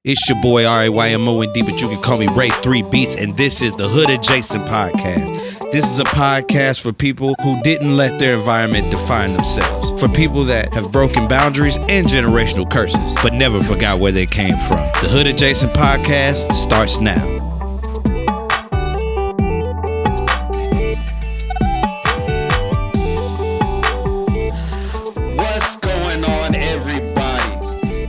It's your boy RAYMOND, but you can call me Ray 3 Beats, and this is the Hood Adjacent Podcast. This is a podcast for people who didn't let their environment define themselves, for people that have broken boundaries and generational curses, but never forgot where they came from. The Hood Adjacent Podcast starts now. What's going on, everybody?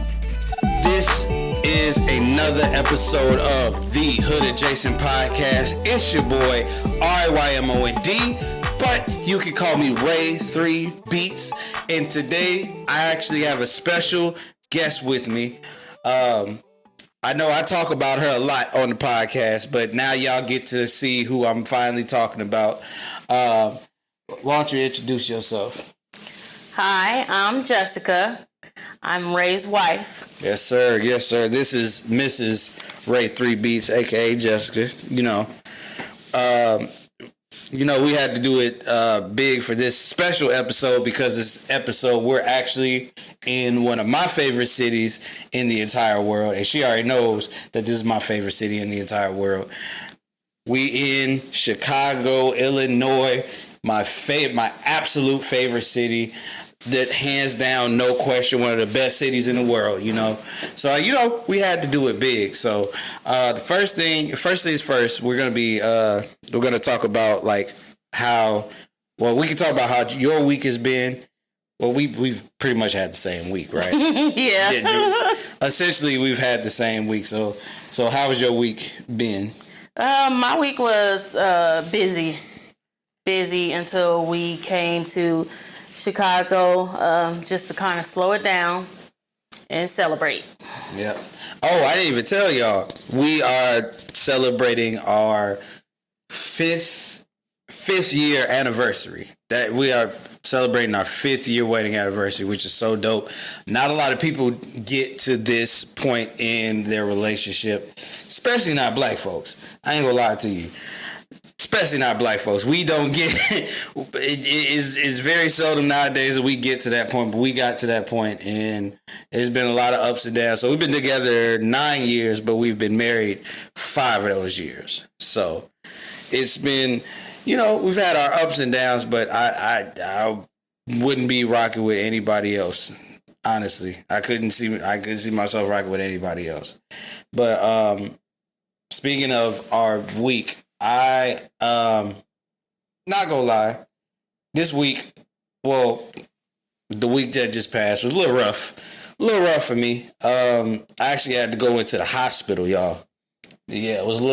This is another episode of the Hood Adjacent Podcast. It's your boy RAYMOND, but you can call me Ray 3 Beats. And today I actually have a special guest with me. I know I talk about her a lot on the podcast, but now y'all get to see who I'm finally talking about. Why don't you introduce yourself? Hi, I'm Jessica. I'm Ray's wife. Yes, sir. Yes, sir. This is Mrs. Ray 3 Beats, aka Jessica. We had to do it big for this special episode because this episode we're actually in one of my favorite cities in the entire world, and she already knows that this is my favorite city in the entire world. We in Chicago, Illinois, my absolute favorite city. That hands down, no question, one of the best cities in the world, So, we had to do it big. So, first things first, we're gonna talk about we can talk about how your week has been. Well, we've pretty much had the same week, right? Yeah. Essentially, we've had the same week. So how has your week been? My week was busy until we came to Chicago, just to kind of slow it down and celebrate. Yeah. Oh, I didn't even tell y'all. We are celebrating our fifth year anniversary. That we are celebrating our 5th year wedding anniversary, which is so dope. Not a lot of people get to this point in their relationship, especially not black folks. I ain't gonna lie to you. Especially not black folks. We don't get it's very seldom nowadays that we get to that point, but we got to that point, and there's been a lot of ups and downs. So we've been together 9 years, but we've been married 5 of those years. So it's been, we've had our ups and downs, but I wouldn't be rocking with anybody else. Honestly, I couldn't see myself rocking with anybody else. But speaking of our week, I not gonna lie, this week, the week that just passed was a little rough for me. I actually had to go into the hospital, y'all. Yeah, it was a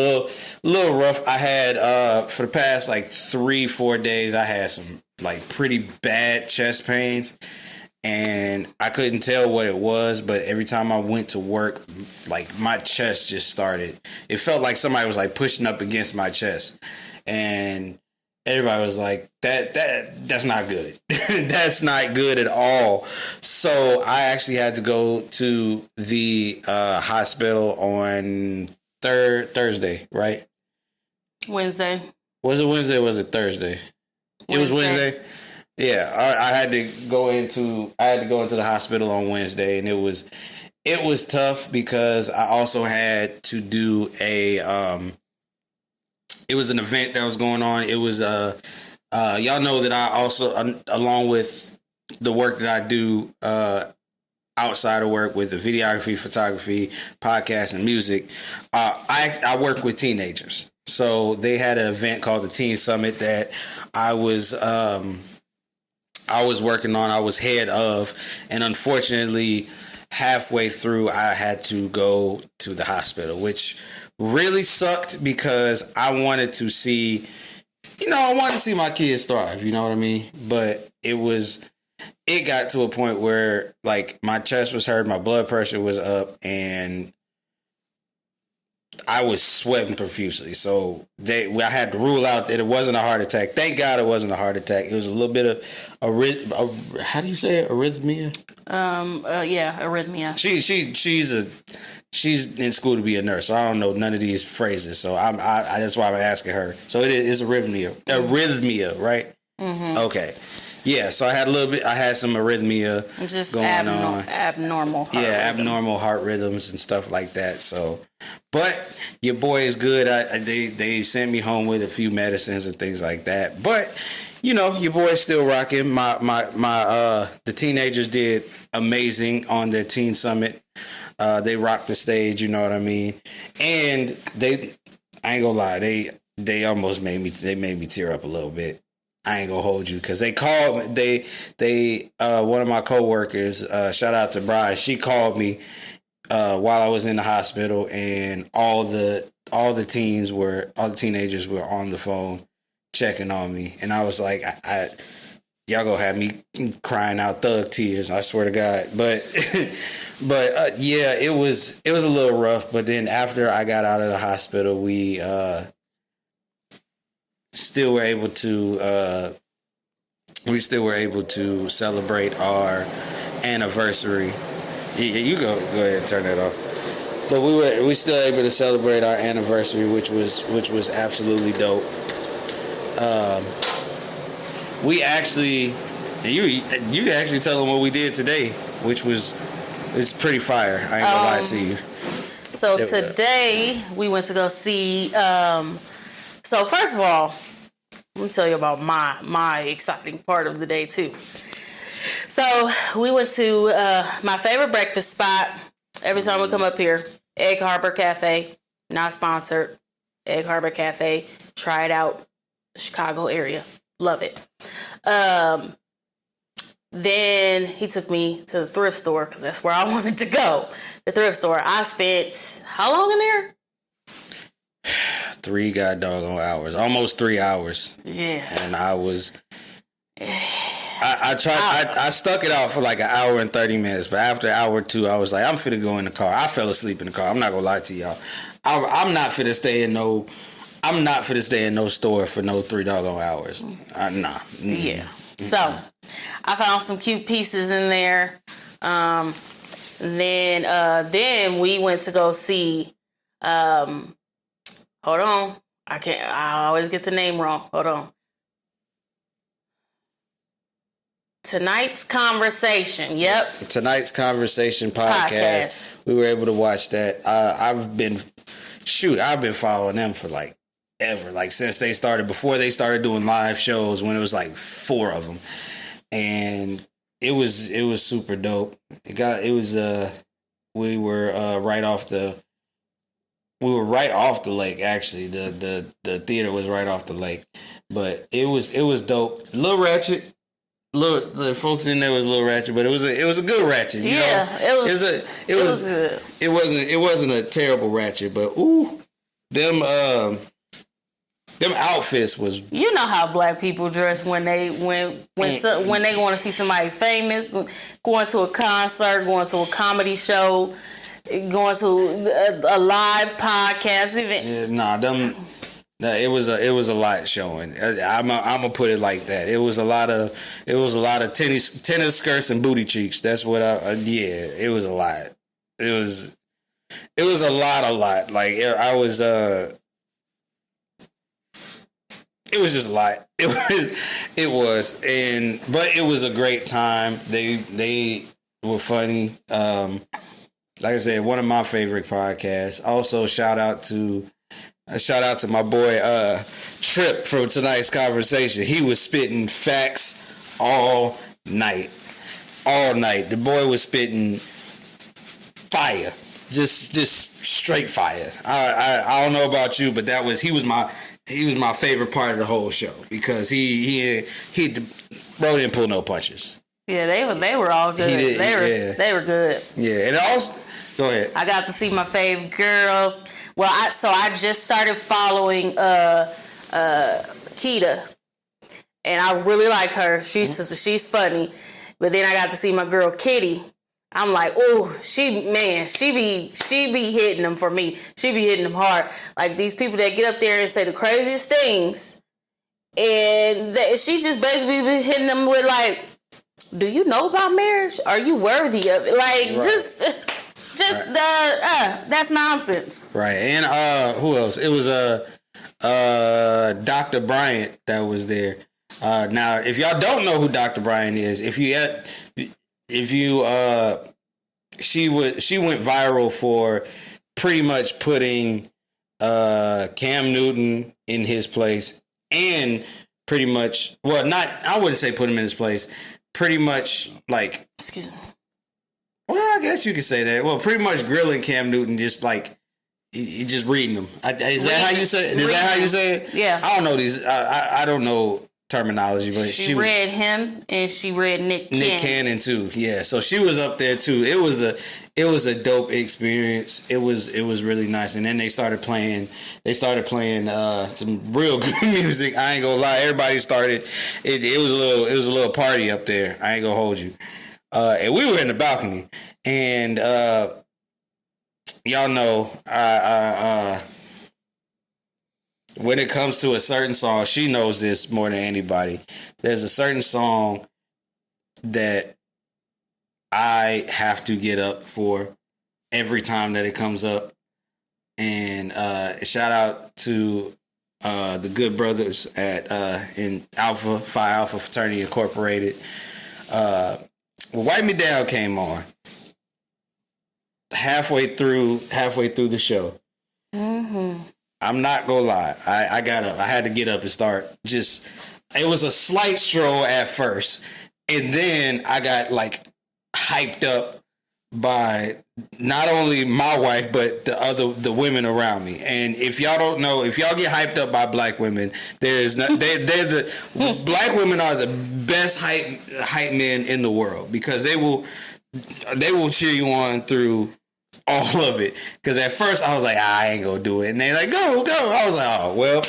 little rough. I had for the past 3-4 days, I had some pretty bad chest pains, and I couldn't tell what it was, but every time I went to work, my chest just started. It felt like somebody was pushing up against my chest, and everybody was like, that's not good. That's not good at all. So I actually had to go to the hospital on Thursday, right? Wednesday. Was it Wednesday or was it Thursday? It was Wednesday. Yeah, I had to go into the hospital on Wednesday, and it was tough because I also had to do it was an event that was going on. It was y'all know that I also, along with the work that I do outside of work with the videography, photography, podcast, and music, I work with teenagers. So they had an event called the Teen Summit that I was working on, I was head of, and unfortunately, halfway through, I had to go to the hospital, which really sucked because I wanted to see my kids thrive, you know what I mean? But it got to a point where, my chest was hurt, my blood pressure was up, and I was sweating profusely. So I had to rule out that it wasn't a heart attack. Thank God it wasn't a heart attack. It was a little bit of how do you say it? Arrhythmia? Yeah, arrhythmia. She's in school to be a nurse, so I don't know none of these phrases. So that's why I'm asking her. So it is arrhythmia, right? Mm-hmm. Okay. Yeah, so I had some arrhythmia just going on. Abnormal heart rhythm. Abnormal heart rhythms and stuff like that. So, but your boy is good. They sent me home with a few medicines and things like that. But, you know, your boy's still rocking. The teenagers did amazing on their teen summit. They rocked the stage, you know what I mean? And I ain't gonna lie, they almost made me tear up a little bit. I ain't gonna hold you because they called me. They one of my coworkers, shout out to Brian, she called me while I was in the hospital, and all the teenagers were on the phone checking on me, and I was like, y'all gonna have me crying out thug tears, I swear to God. But yeah, it was a little rough. But then after I got out of the hospital, we still were able to celebrate our anniversary. You go ahead and turn that off. But we still able to celebrate our anniversary, which was absolutely dope. We actually, you actually tell them what we did today, which was pretty fire. I ain't gonna lie to you. So today we went to go see. So first of all, let me tell you about my exciting part of the day too. So we went to my favorite breakfast spot. Every time we come up here, Egg Harbor Cafe, not sponsored. Egg Harbor Cafe, try it out. Chicago area, love it. Then he took me to the thrift store because that's where I wanted to go. The thrift store. I spent how long in there? 3 doggone hours, almost 3 hours. Yeah. And I stuck it out for like an hour and 30 minutes, but after an hour or two, I was like, I'm finna go in the car. I fell asleep in the car. I'm not gonna lie to y'all. I'm not finna stay in no store for no 3 doggone hours. Nah. Yeah. So I found some cute pieces in there. Then we went to go see. Hold on. I always get the name wrong. Hold on. Tonight's Conversation. Yep. Tonight's Conversation podcast. We were able to watch that. I've been following them for like ever, like since before they started doing live shows, when it was like 4 of them, and it was super dope. We were right off the lake. Actually, the theater was right off the lake, but it was dope. A little ratchet. The folks in there was a little ratchet, but it was a good ratchet. You know? It was good. It wasn't a terrible ratchet, but ooh, them outfits was. You know how black people dress when they want to see somebody famous, going to a concert, going to a comedy show, going to a live podcast event. Yeah, it was a lot showing. I'm gonna put it like that. It was a lot of tennis skirts and booty cheeks. That's what it was a lot. It was a lot. Like it was just a lot. It was, but it was a great time. They were funny. Like I said, one of my favorite podcasts. Also, shout out to my boy Trip from Tonight's Conversation. He was spitting facts all night. The boy was spitting fire, just straight fire. I don't know about you, but he was my favorite part of the whole show because he didn't pull no punches. Yeah, they were all good. They were good. Yeah, and also go ahead. I got to see my fave girls. Well, I just started following Keita, and I really liked her. She's funny, but then I got to see my girl Kitty. I'm like, oh, she be hitting them for me. She be hitting them hard. Like these people that get up there and say the craziest things, and she just basically be hitting them with like, do you know about marriage? Are you worthy of it? Like right. Just that's nonsense. Right. And who else? It was Dr. Bryant that was there. Now, if y'all don't know who Dr. Brian is, she went viral for pretty much putting Cam Newton in his place, and pretty much, I wouldn't say put him in his place, pretty much like, excuse me. Well, I guess you could say that. Well, pretty much grilling Cam Newton, just like you just reading them. Is that how you say it? Is that how you say it? Yeah. I don't know these. I don't know terminology, but she read him and she read Nick Cannon too. Yeah, so she was up there too. It was a dope experience. It was really nice. And then they started playing some real good music. I ain't gonna lie, everybody started. It was a little party up there. I ain't gonna hold you. And we were in the balcony, and y'all know, when it comes to a certain song, she knows this more than anybody. There's a certain song that I have to get up for every time that it comes up. And shout out to the good brothers at in Phi Alpha Fraternity Incorporated. Wipe Me Down came on halfway through the show. Mm-hmm. I'm not gonna lie. I got up. I had to get up and start. It was a slight stroll at first, and then I got like hyped up by not only my wife but the women around me. And if y'all don't know, if y'all get hyped up by black women, black women are the best hype men in the world, because they will cheer you on through all of it. Because at first I was like, I ain't gonna do it, and they like, go. I was like, oh well,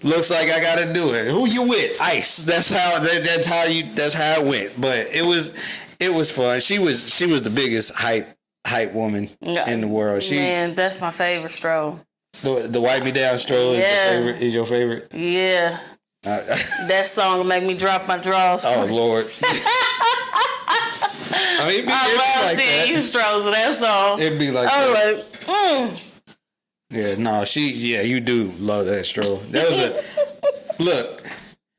looks like I gotta do it. Who you with? Ice. That's how it went. But it was fun. She was the biggest hype woman in the world. Man, that's my favorite stroll. The Wipe Me Down stroll is your favorite? Yeah. That song will make me drop my drawers. Oh Lord. I mean, I love seeing you strolls to that song. It'd be like that. Yeah, no, you do love that stroll. That was look.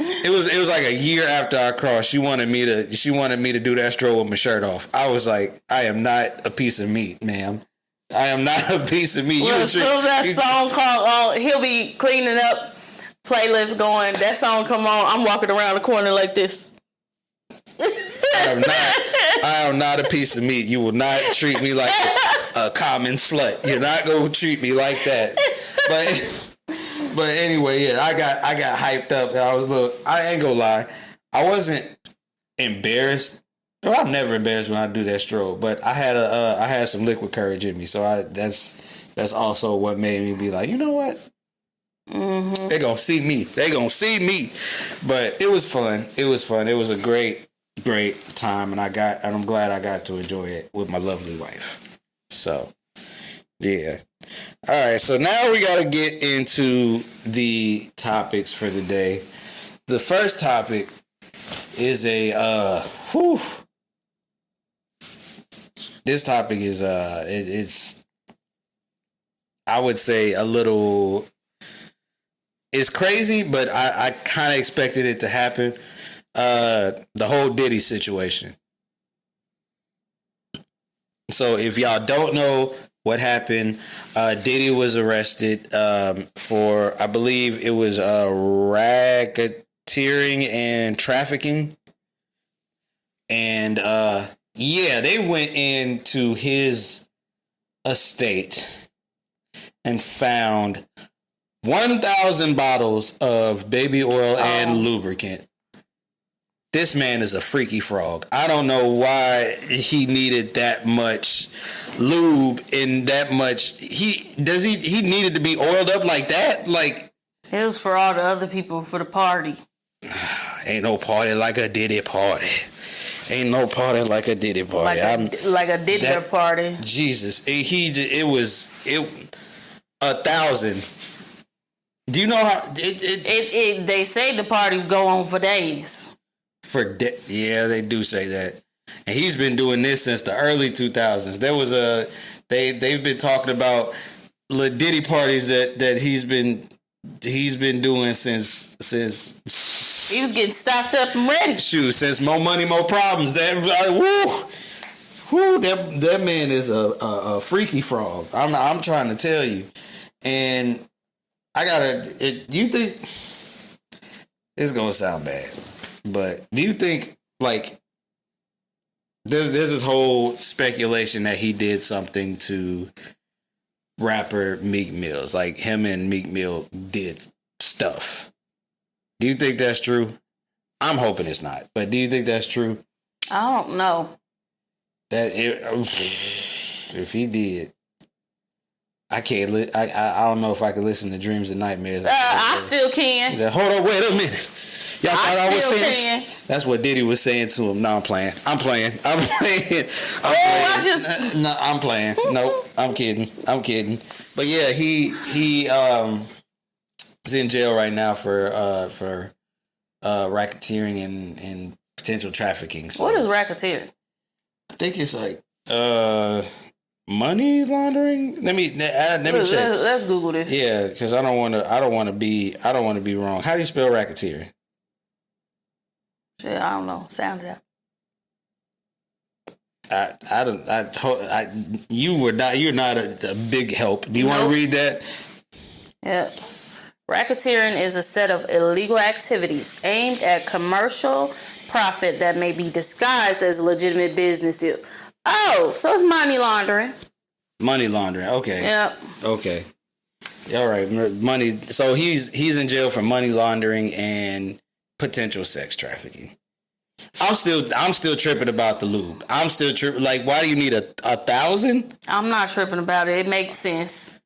It was like a year after I crossed. She wanted me to do that stroll with my shirt off. I was like, I am not a piece of meat, ma'am. I am not a piece of meat. Well, as soon as that song called on, he'll be cleaning up, playlist going. That song come on, I'm walking around the corner like this. I am not a piece of meat. You will not treat me like a common slut. You're not gonna treat me like that. But anyway, yeah, I got hyped up. I ain't gonna lie, I wasn't embarrassed. Well, I'm never embarrassed when I do that stroll. But I had some liquid courage in me, so that's also what made me be like, you know what? Mm-hmm. They gonna see me. But it was fun. It was a great time, and I'm glad I got to enjoy it with my lovely wife. So, yeah. All right, so now we got to get into the topics for the day. The first topic is this topic is it's I would say a little, it's crazy, but I kind of expected it to happen. The whole Diddy situation. So if y'all don't know what happened, Diddy was arrested for, I believe it was racketeering and trafficking. And they went into his estate and found 1,000 bottles of baby oil and lubricant. This man is a freaky frog. I don't know why he needed that much lube and that much. He needed to be oiled up like that. Like, it was for all the other people for the party. Ain't no party like a Diddy party. Ain't no party like a Diddy party. Like a Diddler party. Jesus, it was 1,000. Do you know how it? They say the party go on for days. Yeah, they do say that, and he's been doing this since the early 2000s. There was they've been talking about Lil Diddy parties that he's been he's been doing since He was getting stocked up and ready. shoot, since More Money, More Problems. That man is a freaky frog. I'm trying to tell you. And I you think it's gonna sound bad, but do you think like there's this whole speculation that he did something to rapper Meek Mill's, like him and Meek Mill did stuff? Do you think that's true? I'm hoping it's not, but do you think that's true? I don't know. If he did, I can't. I don't know if I could listen to Dreams and Nightmares. I still can. Hold on, wait a minute. Y'all thought I was finished? Can. That's what Diddy was saying to him. No, I'm playing. I'm playing. No, I'm playing. Nope, I'm kidding. But yeah, he is in jail right now for racketeering and potential trafficking. So what is racketeering? I think it's like money laundering. Let me check. Let's Google this. Yeah, because I don't want to be wrong. How do you spell racketeering? Shit, I don't know. Sound it out. You're not a big help. Do you want to read that? Yeah. Racketeering is a set of illegal activities aimed at commercial profit that may be disguised as legitimate business deals. Oh, so it's money laundering. Money laundering. Okay. Yep. Okay. All right. Money. So he's in jail for money laundering and potential sex trafficking. I'm still tripping about the lube. I'm still tripping. Like, why do you need 1,000? I'm not tripping about it. It makes sense.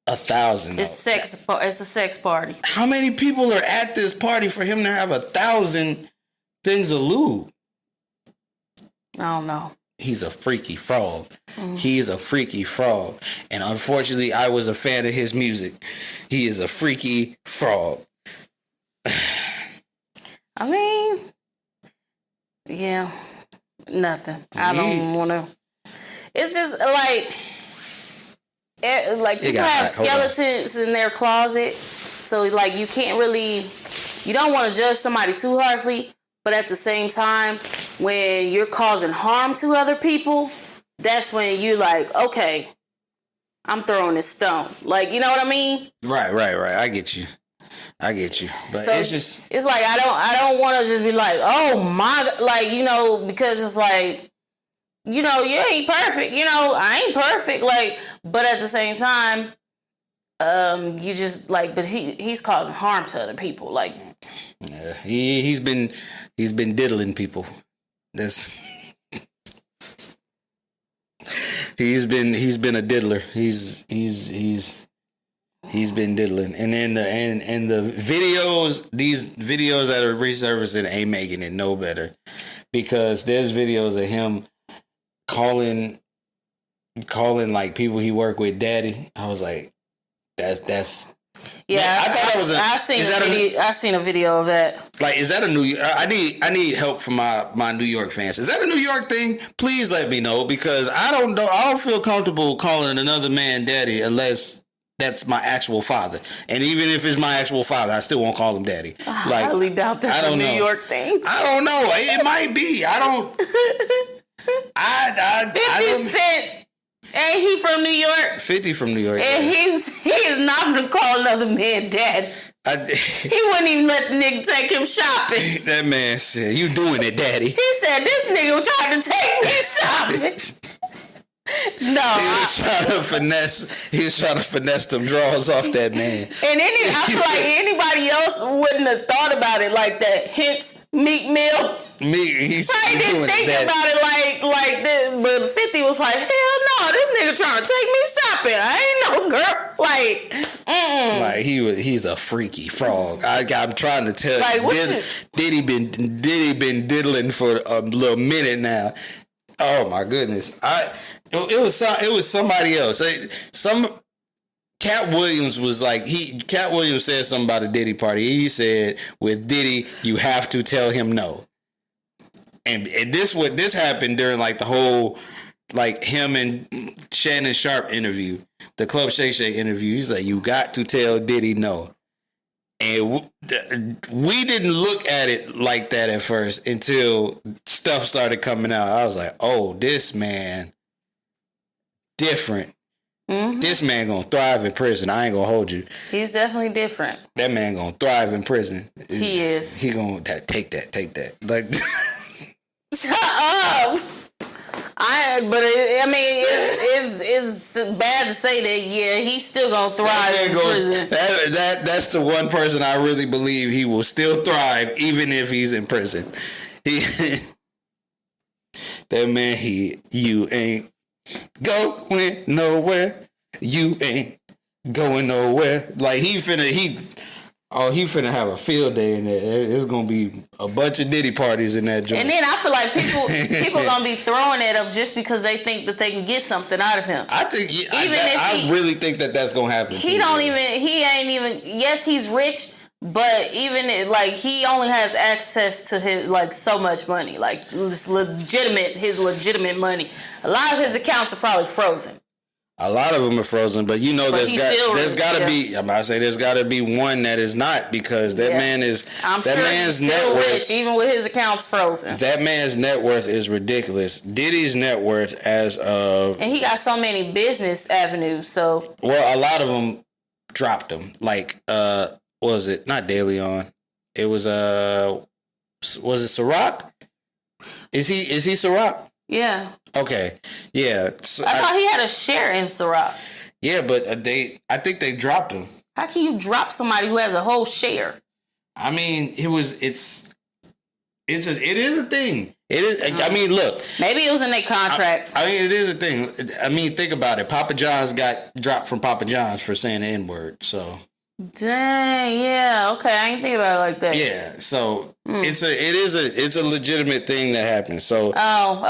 1,000. It's a sex party. How many people are at this party for him to have 1,000 things of lube? I don't know. He's a freaky frog. Mm-hmm. He's a freaky frog. And unfortunately, I was a fan of his music. He is a freaky frog. I mean, yeah, nothing. I don't want to. It's just like people have skeletons in their closet. So like you don't want to judge somebody too harshly. But at the same time, when you're causing harm to other people, that's when you like, okay, I'm throwing this stone. Like, you know what I mean? Right. I get you. But so it's like I don't want to just be like, oh my God, like, because it's like, you ain't perfect, I ain't perfect, like, but at the same time, you just like, but he's causing harm to other people, like, yeah, he's been diddling people. He's been a diddler. He's been diddling, and then the videos, these videos that are resurfacing ain't making it no better, because there's videos of him calling like people he worked with daddy. I was like, that's. Yeah, man, I thought I seen a video of that. Like, is that a New York? I need help from my New York fans. Is that a New York thing? Please let me know, because I don't feel comfortable calling another man daddy unless that's my actual father. And even if it's my actual father, I still won't call him daddy. I highly doubt that's a New York thing. I don't know. It might be. I don't. 50 Cent. Ain't he from New York? 50 from New York. And he is not going to call another man dad. He wouldn't even let the nigga take him shopping. That man said, "You doing it, daddy." He said, "This nigga tried to take me shopping." No, he was trying to finesse them draws off that man. And I feel like anybody else wouldn't have thought about it like that. Hence, Meek Mill. He's probably didn't think about it like this. But 50 was like, hell no, this nigga trying to take me shopping. I ain't no girl. Like, like he's a freaky frog. I'm trying to tell you. Diddy been diddling for a little minute now. Oh my goodness. It was somebody else. Cat Williams was like, Cat Williams said something about a Diddy party. He said, with Diddy, you have to tell him no. And this happened during like the whole like him and Shannon Sharp interview, the Club Shay Shay interview. He's like, you got to tell Diddy no. And we didn't look at it like that at first until stuff started coming out. I was like, oh, this man different. Mm-hmm. This man gonna thrive in prison. I ain't gonna hold you. He's definitely different. That man gonna thrive in prison. He is. He gonna take that. Like, shut up. It's bad to say that. Yeah, he's still gonna thrive in prison. That's the one person I really believe he will still thrive even if he's in prison. That man, you ain't going nowhere. You ain't going nowhere. Like he finna have a field day in there. It's gonna be a bunch of Diddy parties in that joint. And then I feel like people gonna be throwing at him just because they think that they can get something out of him. I think I really think that's gonna happen. He ain't even. Yes, he's rich. But even he only has access to his so much money, his legitimate money. A lot of his accounts are probably frozen. A lot of them are frozen, but there's got to be. I'm about to say there's got to be one that is not, because that man is. I'm sure man's he's still net worth, rich, even with his accounts frozen. That man's net worth is ridiculous. Diddy's net worth as of, and he got so many business avenues. So a lot of them dropped him. What was it? Not De Leon. It was was it Ciroc? Is he Ciroc? Yeah. Okay. Yeah. So I thought he had a share in Ciroc. Yeah, but I think they dropped him. How can you drop somebody who has a whole share? I mean, it is a thing. It is. I mean, look. Maybe it was in their contract. I mean, it is a thing. I mean, think about it. Papa John's got dropped from Papa John's for saying the N-word. So. Dang, yeah, okay, I ain't think about it like that. Yeah, so it's a legitimate thing that happens. So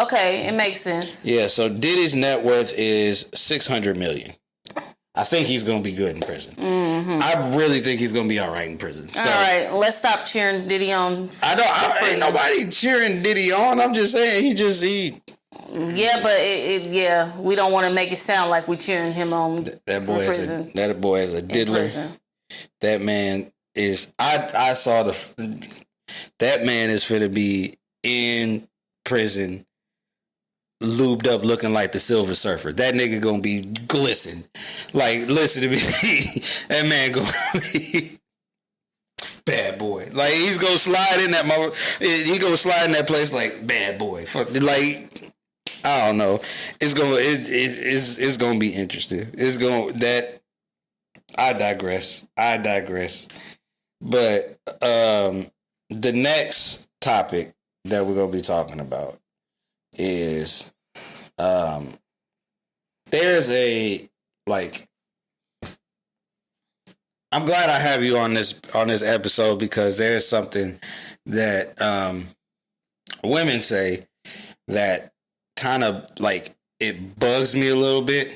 okay, it makes sense. Yeah, so Diddy's net worth is $600 million. I think he's gonna be good in prison. Mm-hmm. I really think he's gonna be all right in prison. So, all right, let's stop cheering Diddy on. Ain't nobody cheering Diddy on. I'm just saying he. Yeah, but we don't want to make it sound like we cheering him on. That boy is a diddler. That man is. I saw that man is finna be in prison, lubed up, looking like the Silver Surfer. That nigga gonna be glisten. Like, listen to me. That man gonna be bad boy. Like, he's gonna slide in that he gonna slide in that place like bad boy. Like, I don't know. It's gonna be interesting. I digress. But the next topic that we're gonna be talking about is there's I'm glad I have you on this episode, because there's something that women say that kind of it bugs me a little bit.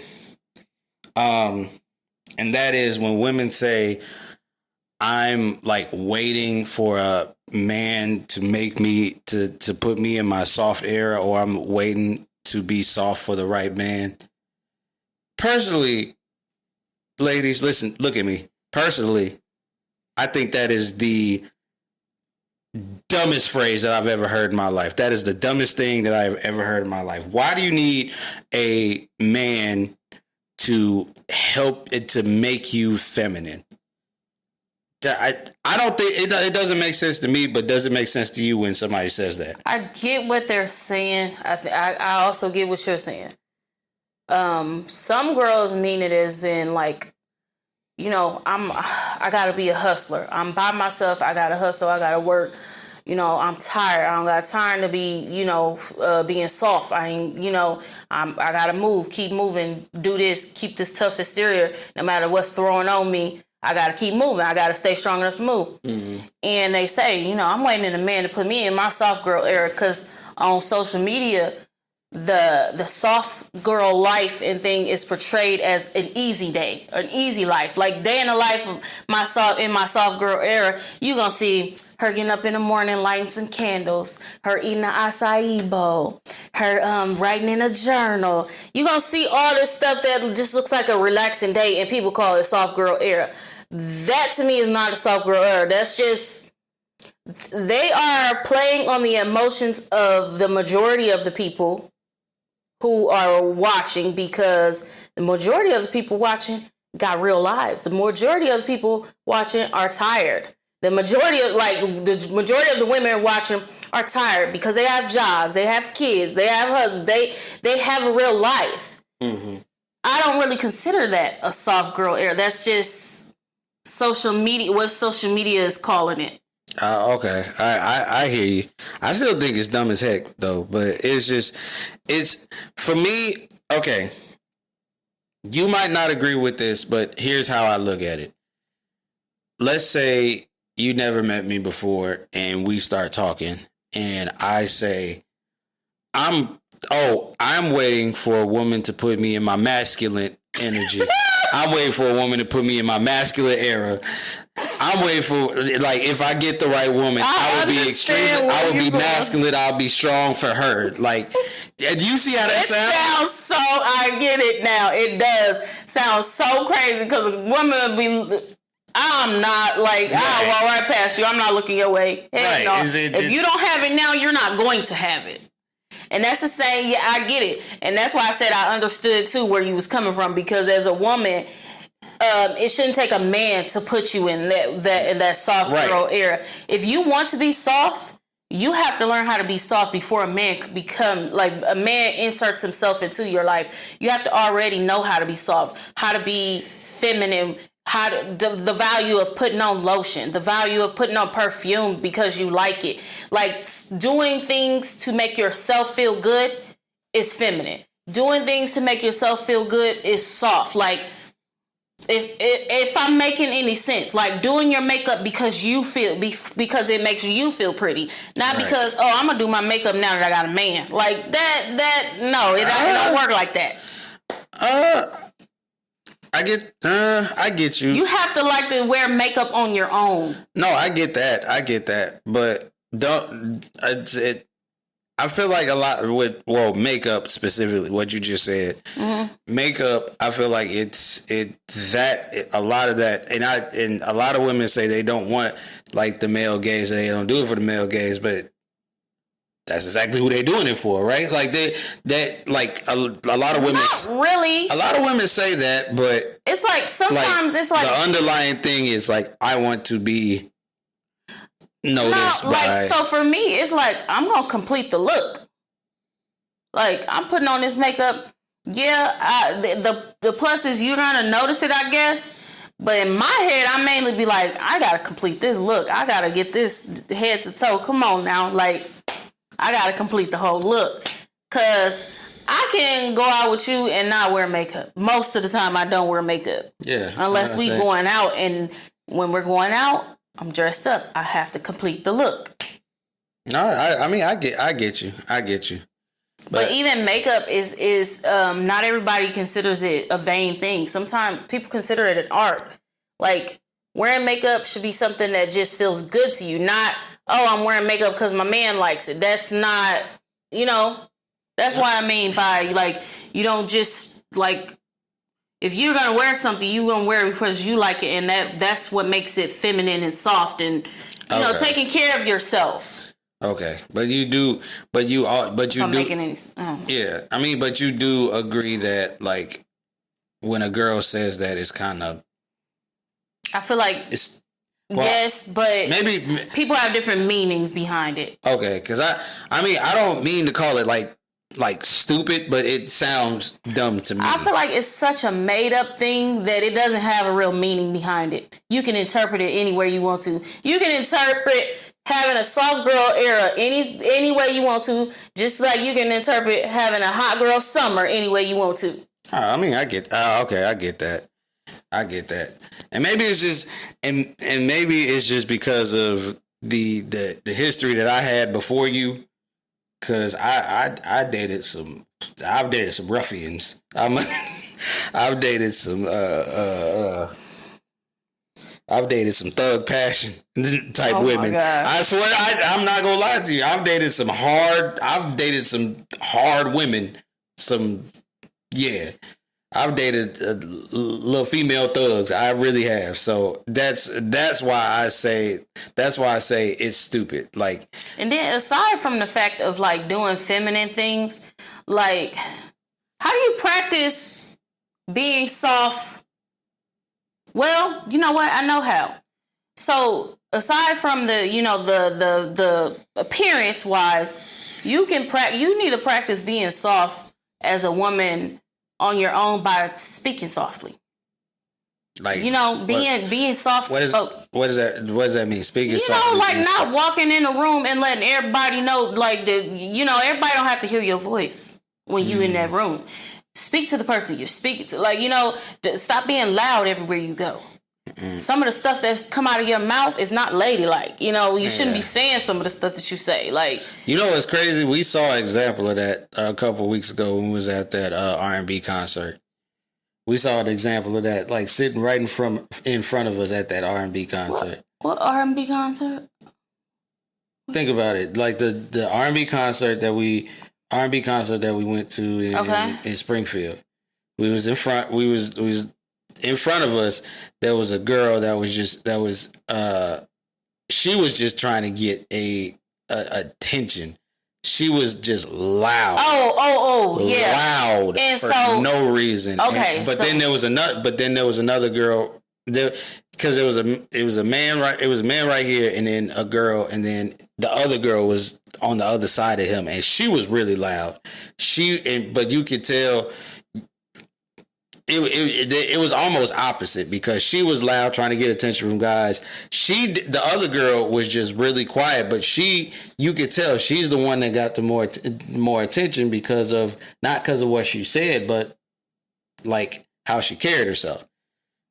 And that is when women say, I'm waiting for a man to make me to put me in my soft era, or I'm waiting to be soft for the right man. Personally, ladies, listen, look at me. Personally, I think that is the dumbest phrase that I've ever heard in my life. That is the dumbest thing that I've ever heard in my life. Why do you need a man to help it to make you feminine? I don't think it doesn't make sense to me, but does it make sense to you when somebody says that? I get what they're saying. I also get what you're saying. Some girls mean it as in I gotta be a hustler. I'm by myself. I gotta hustle. I gotta work. I'm tired. I don't got time to be, being soft. I gotta move, keep moving, do this, keep this tough exterior. No matter what's thrown on me, I gotta keep moving. I gotta stay strong enough to move. Mm-hmm. And they say, I'm waiting on a man to put me in my soft girl era, because on social media, the soft girl life and thing is portrayed as an easy day, an easy life. Like, day in the life of my soft girl era, you gonna see her getting up in the morning, lighting some candles, her eating an acai bowl, her writing in a journal. You're going to see all this stuff that just looks like a relaxing day, and people call it soft girl era. That to me is not a soft girl era. That's just, they are playing on the emotions of the majority of the people who are watching, because the majority of the people watching got real lives. The majority of the people watching are tired. The majority of the women watching are tired because they have jobs, they have kids, they have husbands, they have a real life. Mm-hmm. I don't really consider that a soft girl era. That's just social media, what social media is calling it. Okay, I hear you. I still think it's dumb as heck though, but it's for me. Okay, you might not agree with this, but here's how I look at it. Let's say you never met me before and we start talking and I say, I'm waiting for a woman to put me in my masculine energy. I'm waiting for a woman to put me in my masculine era. I'm waiting for, like, if I get the right woman, I will be extreme. I will be masculine. I'll be strong for her. Like, do you see how that sounds? So, I get it now. It does sound so crazy because a woman would be, I'm not, like, I'll walk right past you. I'm not looking your way. Heck no. If you don't have it now, you're not going to have it. And that's the same, yeah, I get it. And that's why I said I understood, too, where you was coming from. Because as a woman, it shouldn't take a man to put you in that soft girl era. If you want to be soft, you have to learn how to be soft before a man become, like, a man inserts himself into your life. You have to already know how to be soft, how to be feminine, the value of putting on lotion, the value of putting on perfume because you like it. Like, doing things to make yourself feel good is feminine. Doing things to make yourself feel good is soft. Like, if I'm making any sense, like doing your makeup because because it makes you feel pretty, not because, I'm gonna do my makeup now that I got a man. Like no, it don't work like that. I get you. You have to like to wear makeup on your own. No, I get that. But I feel like a lot with makeup specifically, what you just said. Mm-hmm. Makeup, I feel like a lot of that, and a lot of women say they don't want like the male gaze, they don't do it for the male gaze, but that's exactly who they're doing it for, right? Like a lot of women. Not really. A lot of women say that, but it's like sometimes it's like the underlying thing is like I want to be noticed by. So for me, it's like I'm gonna complete the look. Like I'm putting on this makeup. Yeah, the plus is you're gonna notice it, I guess. But in my head, I mainly be like, I gotta complete this look. I gotta get this head to toe. Come on now, like. I gotta complete the whole look, cause I can go out with you and not wear makeup. Most of the time, I don't wear makeup. Yeah. Unless we going out, and when we're going out, I'm dressed up. I have to complete the look. No, I get you. But even makeup is not everybody considers it a vain thing. Sometimes people consider it an art. Like wearing makeup should be something that just feels good to you, not. I'm wearing makeup because my man likes it. That's not, that's why I mean by, like, you don't just, like, if you're going to wear something, you're going to wear it because you like it. And that's what makes it feminine and soft and, taking care of yourself. Okay. But you do. Making any sense. Yeah. I mean, but you do agree that, like, when a girl says that, it's kind of. I feel like. Yes, but maybe people have different meanings behind it. Okay, because I don't mean to call it like stupid, but it sounds dumb to me. I feel like it's such a made up thing that it doesn't have a real meaning behind it. You can interpret it any way you want to. You can interpret having a soft girl era any way you want to, just like you can interpret having a hot girl summer any way you want to. I mean, I get. Okay, I get that. And maybe it's just because of the history that I had before you, because I've dated some ruffians. I've dated some I've dated some thug passion type women. God. I swear, I'm not gonna lie to you. I've dated some hard women. I've dated little female thugs. I really have. So that's why I say it's stupid. Like, and then aside from the fact of like doing feminine things, like, how do you practice being soft? Well, you know what? I know how. So aside from the appearance wise, you need to practice being soft as a woman on your own by speaking softly. Like, being soft. What does that mean? Speaking softly. Like not walking in a room and letting everybody know, like, everybody don't have to hear your voice when you in that room. Speak to the person you're speaking to. Like, stop being loud everywhere you go. Some of the stuff that's come out of your mouth is not ladylike. You shouldn't be saying some of the stuff that you say. Like, it's crazy. We saw an example of that a couple of weeks ago when we was at that R&B concert. We saw an example of that, like sitting right in front of us at that R&B concert. What R&B concert? Think about it. Like the R&B concert that we went to in Springfield. We was in front. We was in front of us. There was a girl she was just trying to get a attention. She was just loud. Yeah. Loud and for no reason. Okay. But then there was another girl there, because it was a man right here, and then a girl, and then the other girl was on the other side of him, and she was really loud. But you could tell it was almost opposite, because she was loud trying to get attention from guys. The other girl was just really quiet, but you could tell she's the one that got the more attention not because of what she said, but like how she carried herself.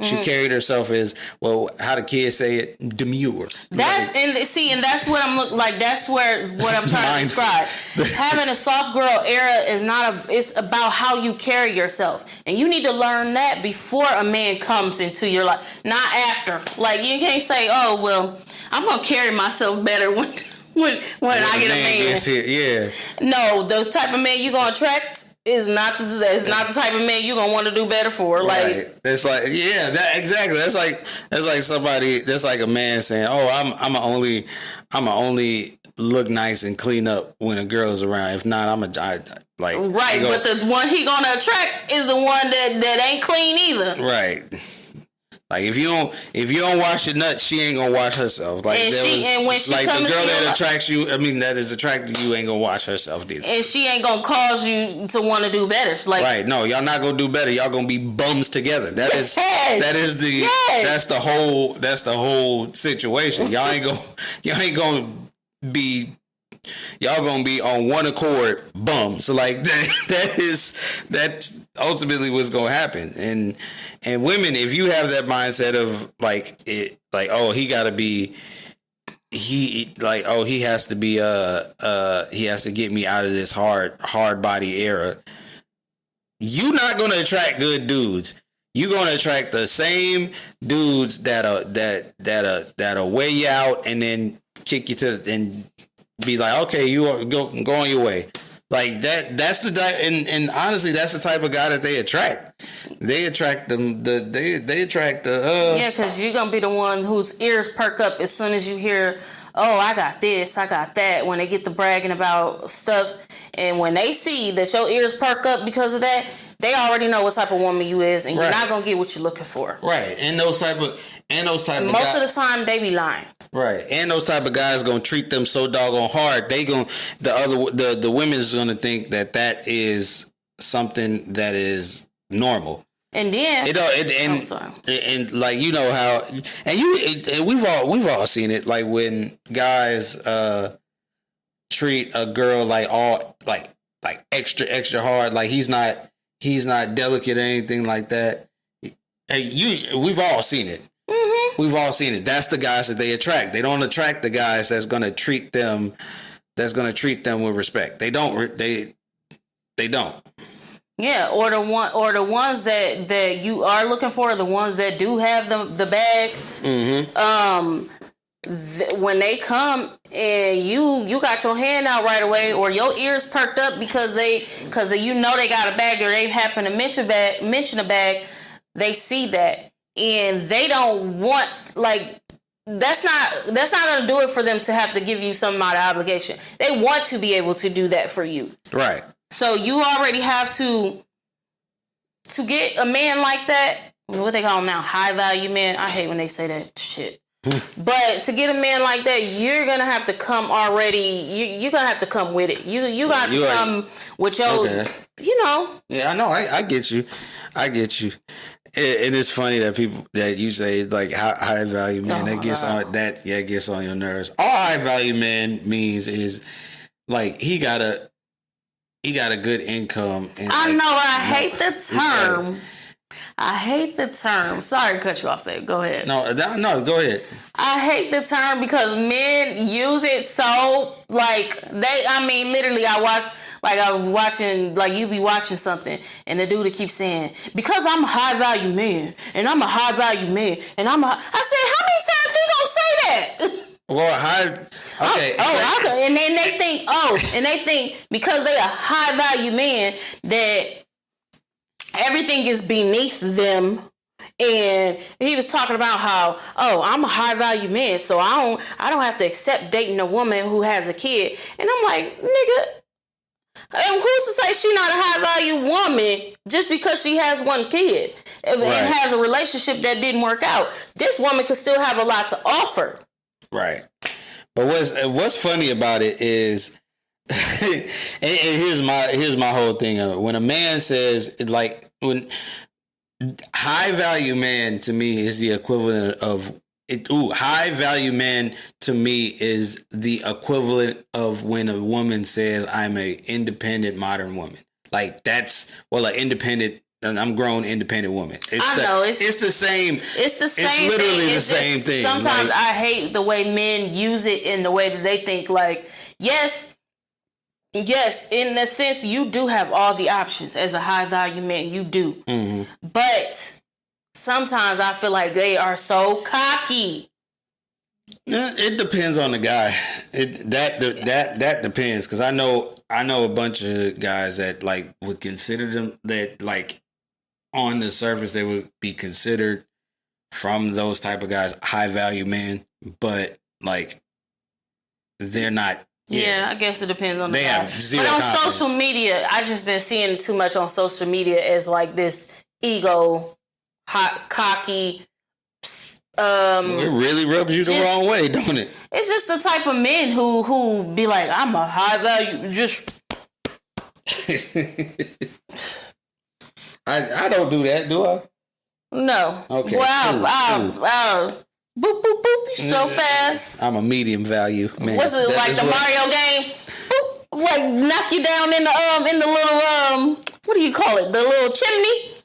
She carried herself as, well, how the kids say it, demure. That's what I'm like. That's what I'm trying to describe. Having a soft girl era it's about how you carry yourself, and you need to learn that before a man comes into your life, not after. Like, you can't say, "Oh, well, I'm gonna carry myself better when I get a man." Gets hit, yeah. No, the type of man you gonna attract is not the type of man you gonna want to do better for. Like, right. It's like, yeah, that exactly. That's like somebody. That's like a man saying, "Oh, I'm only look nice and clean up when a girl's around. If not, like." Right, but the one he gonna attract is the one that ain't clean either. Right. Like, if you don't wash your nuts, she ain't gonna wash herself. Like, when she like comes the girl that attracts you, that is attracted to you, ain't gonna wash herself either. And she ain't gonna cause you to want to do better. Like, right? No, y'all not gonna do better. Y'all gonna be bums together. That's the whole situation. Y'all gonna be on one accord bums. So, like, that's ultimately what's gonna happen. And women, if you have that mindset of he has to get me out of this hard body era, you're not gonna attract good dudes. You're gonna attract the same dudes that'll weigh you out and then kick you and be like, okay, you go on your way. Like that. That's and honestly, that's the type of guy that they attract. They attract them. They attract the. Yeah, because you're gonna be the one whose ears perk up as soon as you hear, "Oh, I got this, I got that." When they get to bragging about stuff, and when they see that your ears perk up because of that, they already know what type of woman you is, and you're not gonna get what you're looking for. Right, and those type of most of the time they be lying. Right, and those type of guys gonna treat them so doggone hard. The women's gonna think that is something that is normal. And then and like, you know how, and we've all seen it, like when guys treat a girl like extra hard, like he's not delicate or anything like that. We've all seen it. Mm-hmm. We've all seen it. That's the guys that they attract. They don't attract the guys that's gonna treat them with respect. They don't. Yeah, or the ones that you are looking for, the ones that do have the bag. When they come and you got your hand out right away, or your ears perked up because they got a bag, or they happen to mention a bag, they see that and they don't want, like, that's not gonna do it for them to have to give you some amount of obligation. They want to be able to do that for you, right? So you already have to get a man like that. What they call them now, high value man. I hate when they say that shit. But to get a man like that, you're gonna have to come already. You're gonna have to come with it. You got to come with your, you know. Yeah, I know. I get you. And it's funny that people that you say like high value man that gets on your nerves. All high value man means is like he got a good income. And I know. I hate the term. I hate the term. Sorry to cut you off, babe. Go ahead. No, go ahead. I hate the term because men use it so, like, literally, I was watching, like, you be watching something, and the dude keeps saying, because I'm a high value man, and I'm a high value man, and I said, how many times he gonna say that? Well, okay. Okay. And then they think, because they a high value man, that everything is beneath them. And he was talking about how, I'm a high value man, so I don't have to accept dating a woman who has a kid. And I'm like, nigga, and who's to say she's not a high value woman just because she has one kid and has a relationship that didn't work out? This woman could still have a lot to offer. Right. But what's funny about it is, and here's my whole thing of it. When a man says, like, when high value man to me is the equivalent of high value man to me is the equivalent of when a woman says I'm a independent modern woman. Like that's an independent. I'm grown independent woman. It's the same. It's literally the same thing. Sometimes I hate the way men use it in the way that they think. Like, yes, in the sense you do have all the options as a high value man. You do, but sometimes I feel like they are so cocky. It depends on the guy. That depends, because I know a bunch of guys that like would consider them that like on the surface they would be considered from those type of guys high value men, but like they're not. Yeah, I guess it depends on the guy. Have zero but on confidence. Social media, I just been seeing too much on social media as like this ego, hot, cocky. It really rubs you the wrong way, don't it? It's just the type of men who be like, I'm a high value. Just I don't do that, do I? No. Okay. Wow. Boop, boop, boop. You so fast. I'm a medium value man. What's it like the Mario game? Boop, like knock you down in the little what do you call it? The little chimney.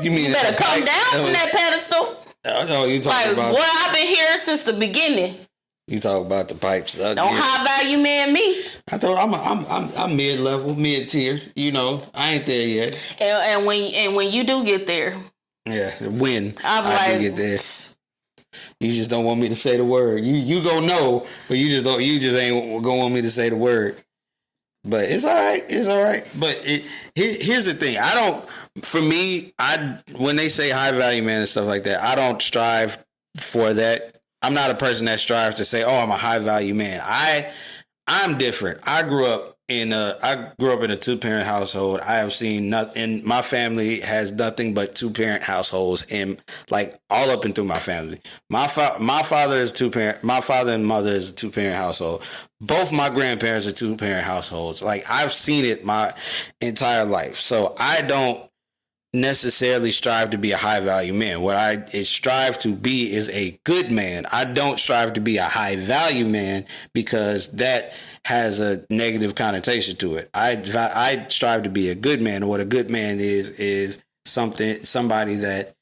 You mean you better come down from that pedestal. Oh, you talking about? Well, I've been here since the beginning. You talk about the pipes. Don't high value man me. I told I'm mid level, mid tier. You know, I ain't there yet. And when you do get there, when I do get there. You just don't want me to say the word. You gonna know, but you just ain't gonna want me to say the word. But it's all right. But here's the thing. When they say high value man and stuff like that, I don't strive for that. I'm not a person that strives to say, I'm a high value man. I'm different. I grew up in a 2-parent household. I have seen nothing. My family has nothing but 2-parent households, and like all up and through my family. My father is 2-parent. My father and mother is a 2-parent household. Both my grandparents are 2-parent households. Like I've seen it my entire life. So I don't necessarily strive to be a high value man. What I strive to be is a good man. I don't strive to be a high value man because that has a negative connotation to it. I strive to be a good man. What a good man is somebody that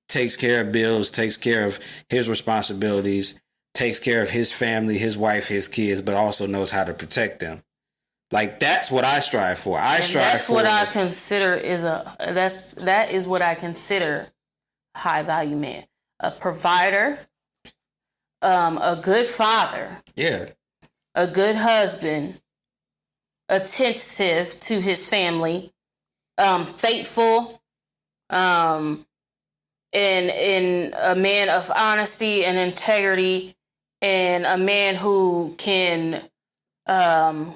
takes care of bills, takes care of his responsibilities, takes care of his family, his wife, his kids, but also knows how to protect them. Like that's what I strive for. That's what I consider that is what I consider high value man. A provider, a good father. Yeah. A good husband, attentive to his family, faithful, and a man of honesty and integrity, and a man who can, who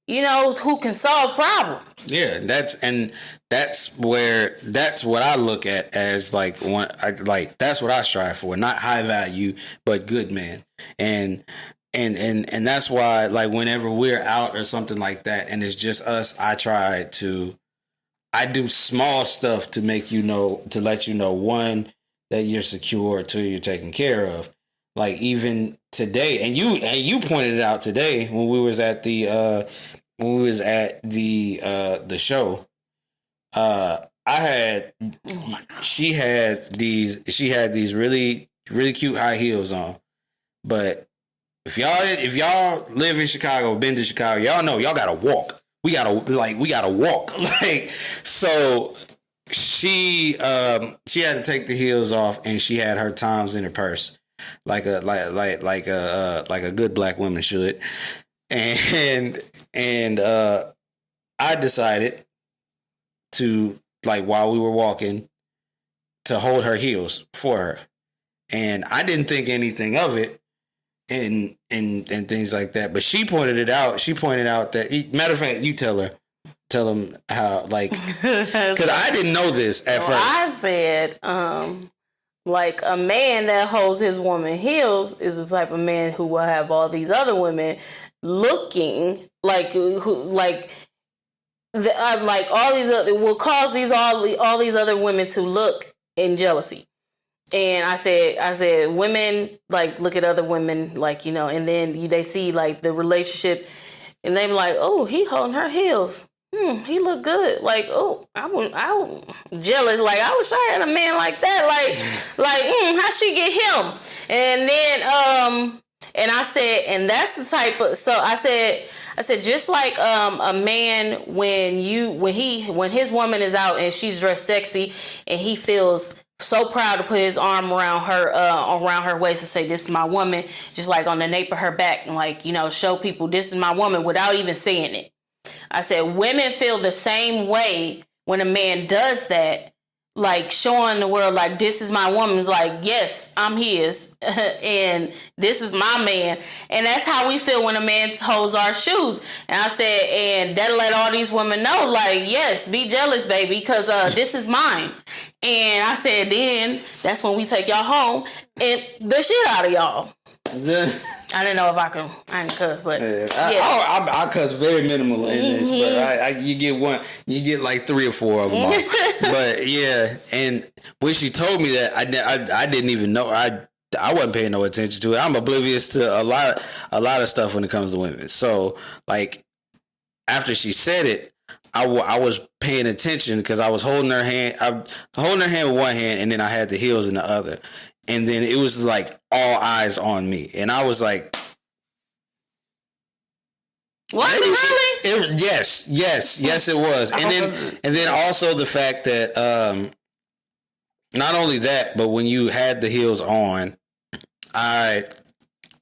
can solve problems. Yeah, that's what I look at as like that's what I strive for. Not high value, but good man. And that's why, like, whenever we're out or something like that and it's just us, I do small stuff to let you know, one, that you're secure, two, you're taken care of. Like even today, and you pointed it out today when we was at the show. She had these really, really cute high heels on, but if y'all live in Chicago, been to Chicago, y'all know y'all gotta walk. We gotta walk. Like, so she had to take the heels off, and she had her Toms in her purse, like a good black woman should. And I decided to, like, while we were walking, to hold her heels for her, and I didn't think anything of it. And things like that, but she pointed it out. She pointed out that, matter of fact, you tell them how, like, because I didn't know this at first. I said, like, a man that holds his woman heels is the type of man who will have all these other women looking like all these other will cause all these other women to look in jealousy. And I said, women, like, look at other women, like, and then they see, like, the relationship, and they be like, oh, he holding her heels. He look good. Like, oh, I was jealous. Like, I wish I had a man like that. Like, how she get him? And then, and I said, and that's the type of, so I said, just like a man when his woman is out and she's dressed sexy and he feels so proud to put his arm around her waist and say, this is my woman, just like on the nape of her back, and, like, show people this is my woman without even saying it. I said, women feel the same way when a man does that, like, showing the world, like, this is my woman, like, yes, I'm his, and this is my man. And that's how we feel when a man holds our shoes. And I said, and that'll let all these women know, like, yes, be jealous, baby, because this is mine. And I said, then that's when we take y'all home and the shit out of y'all. I didn't know if I didn't cuss, but yeah. I cuss very minimal in this, but you get like 3 or 4 of them. But yeah, and when she told me that, I didn't even know. I wasn't paying no attention to it. I'm oblivious to a lot of stuff when it comes to women. So, like, after she said it, I was paying attention because I was holding her hand. Holding her hand with one hand, and then I had the heels in the other. And then it was like all eyes on me, and I was like, "What? Really?" Yes, it was. And then also the fact that not only that, but when you had the heels on, I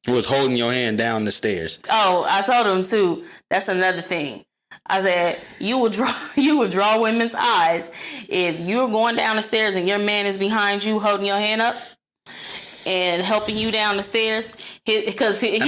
was holding your hand down the stairs. Oh, I told him too. That's another thing. I said, you would draw women's eyes if you're going down the stairs and your man is behind you holding your hand up and helping you down the stairs, because he's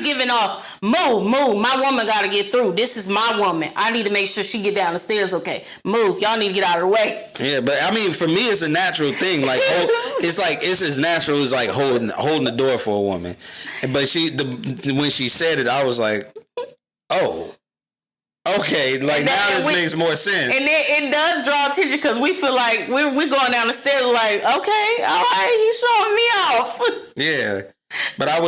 giving off, move, my woman got to get through. This is my woman. I need to make sure she get down the stairs. Okay, move. Y'all need to get out of the way. Yeah, but I mean, for me, it's a natural thing. Like, it's as natural as like holding the door for a woman. But when she said it, I was like, oh. Okay, like, now this makes more sense. And it does draw attention because we feel like we're going down the stairs like, okay, all right, he's showing me off. Yeah, but I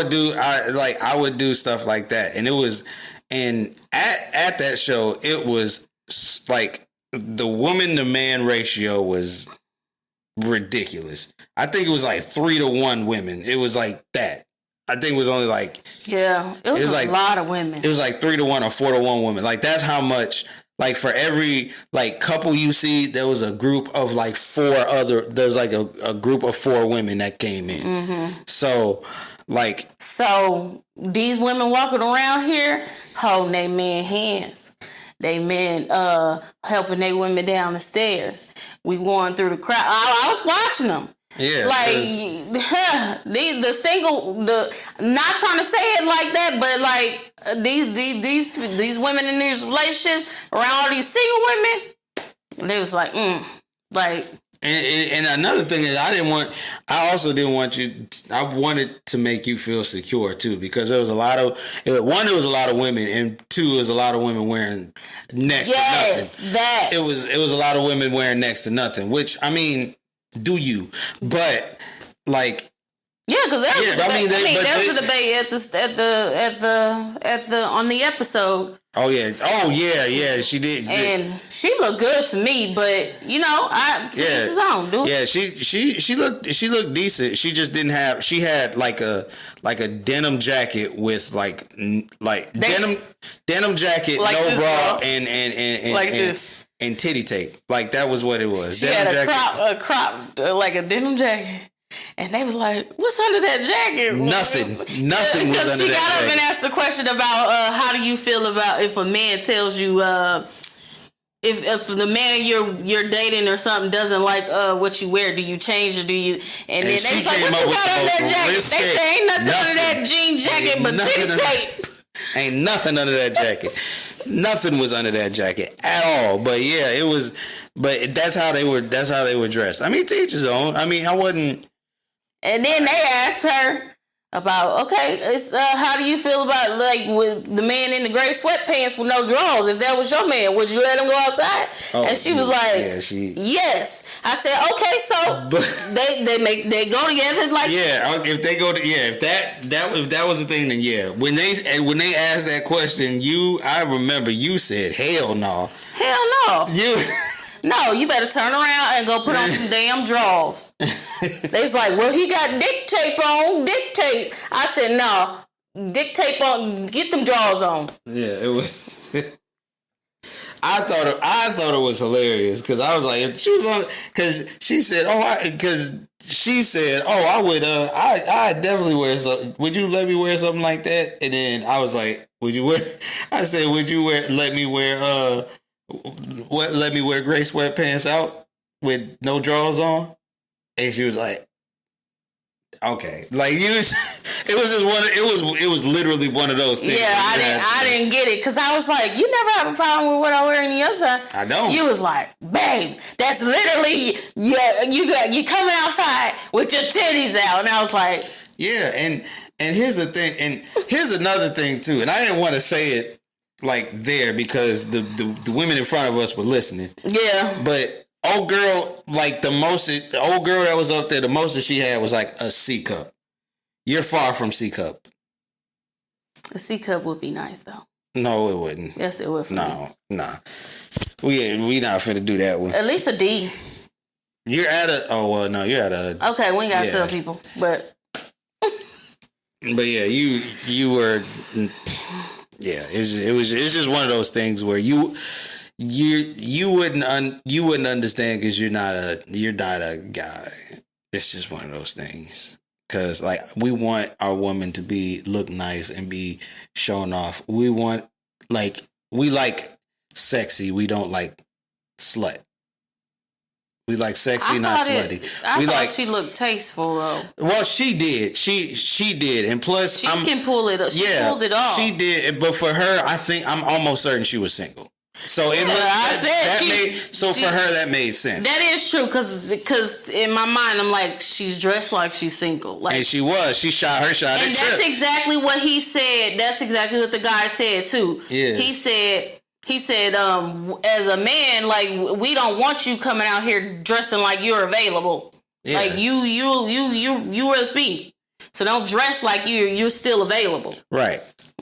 would do stuff like that. And it was, and at that show, it was like the woman to man ratio was ridiculous. I think it was like 3 to 1 women. It was like that. I think it was only like it was like, a lot of women. It was like 3-1 or 4-1 women. Like that's how much. Like for every like couple you see, there was a group of like 4 other. There's like a group of 4 women that came in. Mm-hmm. So these women walking around here holding their men hands. They men helping their women down the stairs. We going through the crowd. I was watching them. Yeah, like the single, not trying to say it like that, but like these women in these relationships around all these single women, they was like, like. And another thing is, I also didn't want you. I wanted to make you feel secure too, because there was a lot of there was a lot of women, and 2, there was a lot of women wearing next to nothing. It was a lot of women wearing next to nothing, which I mean. Do you? But like, yeah, because there was a debate at the on the episode. Oh yeah, she did, and she looked good to me. But you know, his own, dude. Yeah, she looked decent. She just didn't have. She had like a denim jacket with like denim jacket, like no bra, and like this. And titty tape. Like, that was what it was. She had a crop, like a denim jacket. And they was like, what's under that jacket? Nothing was under that jacket. Because she got up and asked the question about how do you feel about if a man tells you, if the man you're dating or something doesn't like what you wear, do you change or do you? And then they was like, what you got under that jacket? They say ain't nothing under that jean jacket but titty tape. Ain't nothing under that jacket. Nothing was under that jacket at all. But yeah, it was. But that's how they were. That's how they were dressed. I mean, to each his own. I mean, I wasn't. And then they asked her about, okay, it's how do you feel about like with the man in the gray sweatpants with no drawers? If that was your man, would you let him go outside? And she was like, yes. I said, okay, so they go together like if they go to, if that was the thing, then yeah. When they asked that question, I remember you said hell no. Hell no. No, you better turn around and go put on some damn drawers. They's like, well, he got dick tape on. Dick tape. I said, no. Dick tape on. Get them drawers on. Yeah, it was. I thought it was hilarious because I was like, if she was on, because she said, I would, I definitely wear something. Would you let me wear something like that? And then I was like, would you wear? I said, would you let me wear gray sweatpants out with no drawers on? And she was like, okay, like it was literally one of those things. Yeah, I didn't get it because I was like, you never have a problem with what I wear any other time. I don't. You was like, babe, that's literally you coming outside with your titties out, and I was like, yeah, and here's the thing, and here's another thing too, and I didn't want to say it like there because the women in front of us were listening. Yeah, but. Old girl, like the old girl that was up there, the most that she had was like a C cup. You're far from C cup. A C cup would be nice though. No, it wouldn't. Yes, it would. No. We not finna do that one. At least a D. You're at you're at a. Okay, we ain't gotta tell people, but. But yeah, you were. Yeah, it's just one of those things where you wouldn't understand because you're not a guy. It's just one of those things. Because like we want our woman to look nice and be shown off. We want we like sexy. We don't like slut. We like sexy, not slutty. I thought she looked tasteful though. Well, she did. She did, and plus she can pull it. She pulled it off. She did, but for her, I think I'm almost certain she was single. So for her that made sense. That is true because in my mind I'm like she's dressed like she's single. Like, and she was. She shot her shot. And that's exactly what he said. That's exactly what the guy said too. Yeah. He said, as a man, like we don't want you coming out here dressing like you're available. Yeah. Like you with me. So don't dress like you're still available. Right.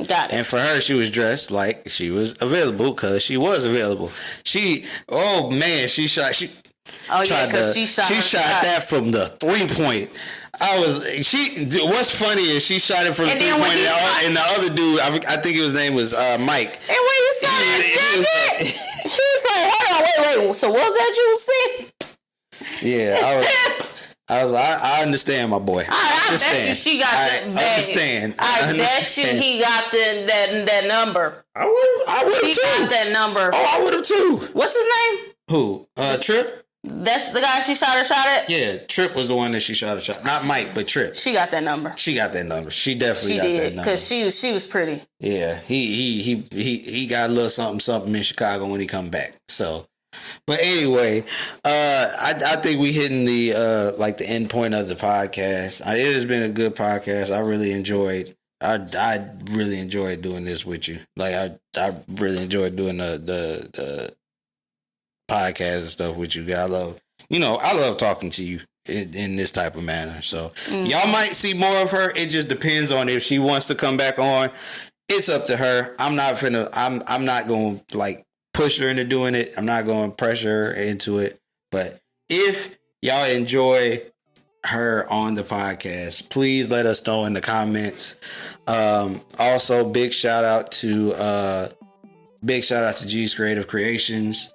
Got it. And for her, she was dressed like she was available because she was available. She shot. She shot that from the 3-point. What's funny is she shot it from 3-point, and the other dude, I think his name was Mike. And when you saw that jacket, he was like, hold on, wait. So what was that you was saying? Yeah, I understand, my boy. I bet you she got that. I bet you he got that number. I would have too. He got that number. Oh, I would have too. What's his name? Who? Trip? That's the guy she shot at? Yeah, Trip was the one that she shot at. Not Mike, but Trip. She got that number. She definitely got that number. Because she was pretty. Yeah, he got a little something in Chicago when he come back. So, but anyway, I think we hitting the like the end point of the podcast. It has been a good podcast. I really enjoyed doing this with you. Like I really enjoyed doing the podcast and stuff with you. I love talking to you in this type of manner. So y'all might see more of her. It just depends on if she wants to come back on. It's up to her. I'm not going to like push her into doing it. I'm not going to pressure her into it. But if y'all enjoy her on the podcast, please let us know in the comments. Also, big shout out to G's Creative Creations.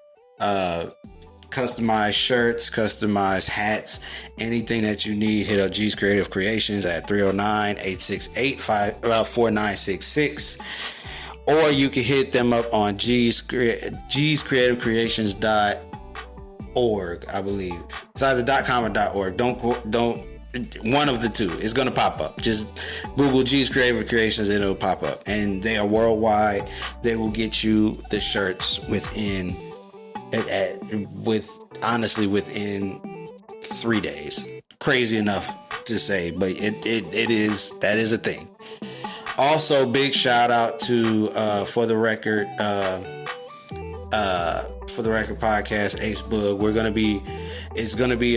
Customized shirts, customized hats, anything that you need, hit up G's Creative Creations at 309-868-4966, or you can hit them up on G'sCreativeCreations.org. I believe it's either .com or .org. Don't one of the two. It's gonna pop up. Just Google G's Creative Creations and it'll pop up. And they are worldwide. They will get you the shirts within 3 days. Crazy enough to say, but that is a thing. Also, big shout out to for the record podcast, Ace Boog. It's gonna be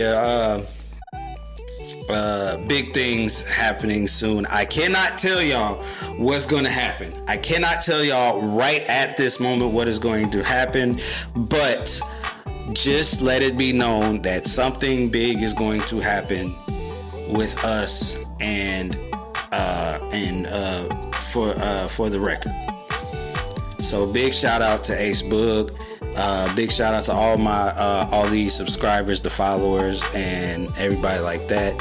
big things happening soon. I cannot tell y'all what's going to happen. I cannot tell y'all right at this moment what is going to happen, but just let it be known that something big is going to happen with us and for the record. So big shout out to Ace Boog. Big shout out to all these subscribers, the followers, and everybody like that.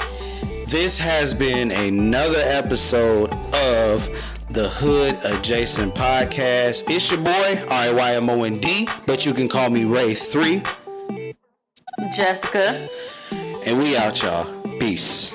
This has been another episode of the Hood Adjacent Podcast. It's your boy RYMOND, but you can call me Ray3. Jessica. And we out, y'all. Peace.